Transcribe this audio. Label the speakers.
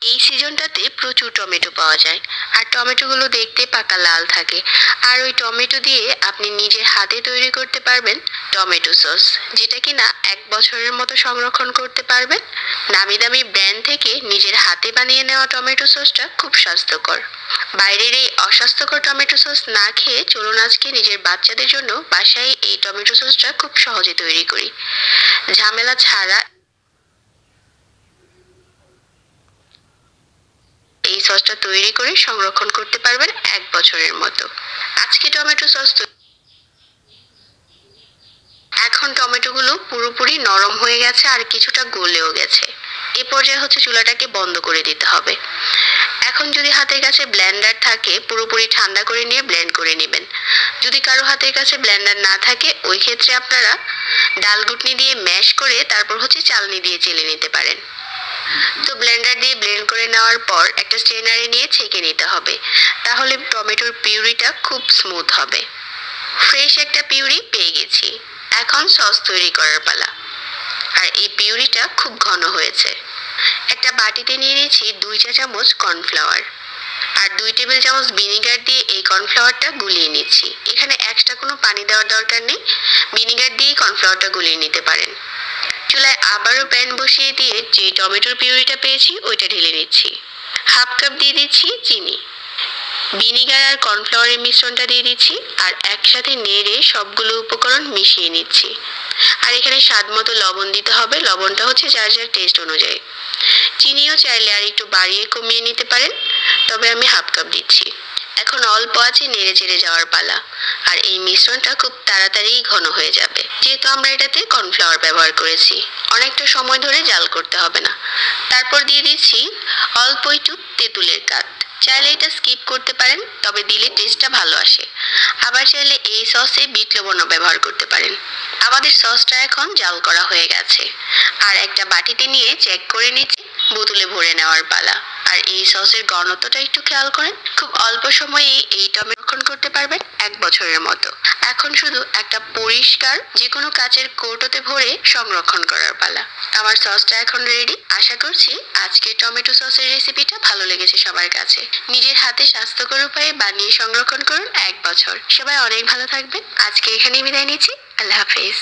Speaker 1: এই সিজনটাতে প্রচুর টমেটো পাওয়া যায়, আর টমেটোগুলো দেখতে পাকা লাল থাকে। আর ওই টমেটো দিয়ে আপনি নিজের হাতে তৈরি করতে পারবেন টমেটো সস, যেটা কিনা 1 বছরের মতো সংরক্ষণ করতে পারবেন। নামি দামি ব্র্যান্ড থেকে নিজের হাতে বানিয়ে নেওয়া টমেটো সসটা খুব স্বাস্থ্যকর। বাইরের এই অস্বাস্থ্যকর টমেটো সস না খেয়ে চলুন আজকে নিজের বাচ্চাদের জন্য বাসায় এই টমেটো সসটা খুব সহজে তৈরি করি। ঝামেলা ছাড়া এই সসটা তৈরি করে সংরক্ষণ করতে পারবেন 1 বছরের মতো। আজকে টমেটো সস এখন টমেটোগুলো পুরোপুরি নরম হয়ে গেছে আর কিছুটা গলেও গেছে। এ পর্যায়ে হচ্ছে চুলাটাকে বন্ধ করে দিতে হবে। এখন যদি হাতের কাছে ব্লেন্ডার থাকে পুরোপুরি ঠান্ডা করে নিয়ে ব্লেন্ড করে নেবেন। যদি কারো হাতের কাছে ব্লেন্ডার না থাকে ওই ক্ষেত্রে আপনারা ডাল ঘুটনি দিয়ে ম্যাশ করে তারপর হচ্ছে চালনি দিয়ে চেলে নিতে পারেন। তো ব্লেন্ডার দিয়ে ব্লেন্ড করে নেওয়ার পর একটা স্ট্রেনারে নিয়ে ছেঁকে নিতে হবে, তাহলে টমেটোর পিউরিটা খুব স্মুথ হবে। ফ্রেশ একটা পিউরি পেয়ে গেছি। এখন সস তৈরি করার পালা। আর এই পিউরিটা খুব ঘন হয়েছে। একটা বাটিতে নিয়ে নিয়েছি 2 চা চামচ কর্নফ্লাওয়ার আর 2 টেবিল চামচ ভিনিগার দিয়ে এই কর্নফ্লাওয়ারটা গুলিয়ে নিচ্ছি। এখানে এক্সট্রা কোনো পানি দেওয়ার দরকার নেই, ভিনিগার দিয়েই কর্নফ্লাওয়ারটা গুলিয়ে নিতে পারেন। চুলায় আবারও প্যান বসিয়ে দিয়ে যে টমেটোর পিউরিটা পেয়েছি ওইটা ঢেলে নিচ্ছি। হাফ কাপ দিয়ে দিচ্ছি চিনি, ভিনিগার আর কর্নফ্লাওয়ারের মিশ্রণটা দিয়ে দিচ্ছি আর একসাথে নেড়ে সবগুলো উপকরণ মিশিয়ে নিচ্ছি। আর এখানে স্বাদ মতো লবণ দিতে হবে, লবণটা হচ্ছে যার যার টেস্ট অনুযায়ী। চিনিও চাইলে আর একটু বাড়িয়ে কমিয়ে নিতে পারেন, তবে আমি হাফ কাপ দিচ্ছি। এখন অল্প আছে নেড়ে চেড়ে যাওয়ার পালা। আর এই মিশ্রণটা খুব তাড়াতাড়ি ঘন হয়ে যাবে, যেহেতু আমরা এটাতে কর্নফ্লাওয়ার ব্যবহার করেছি। অনেকটা সময় ধরে জাল করতে হবে না। তারপর দিয়ে দিচ্ছি অল্প একটু তেঁতুলের কাঠ। চাইলে এটা স্কিপ করতে পারেন, তবে দিলে টেস্টটা ভালো আসে। আবার চাইলে এই সসে বিট লবণও ব্যবহার করতে পারেন। আমাদের সসটা এখন জাল করা হয়ে গেছে। আর একটা বাটিতে নিয়ে চেক করে নিচ্ছি, বোতলে ভরে নেওয়ার পালা। আর এই সসের ঘনত্বটা একটু খেয়াল করেন। খুব অল্প সময়ে এই টমেটো সংরক্ষণ করতে পারবেন 1 বছরের মতো। এখন শুধু একটা পরিষ্কার যে কোনো কাচের কৌটোতে ভরে সংরক্ষণ করার পালা। আমার সসটা এখন রেডি। আশা করছি আজকের টমেটো সসের রেসিপিটা ভালো লেগেছে সবার কাছে। নিজের হাতে স্বাস্থ্যকর উপায়ে বানিয়ে সংরক্ষণ করুন 1 বছর। সবাই অনেক ভালো থাকবেন। আজকে এখানেই বিদায় নিচ্ছি। আল্লাহ হাফেজ।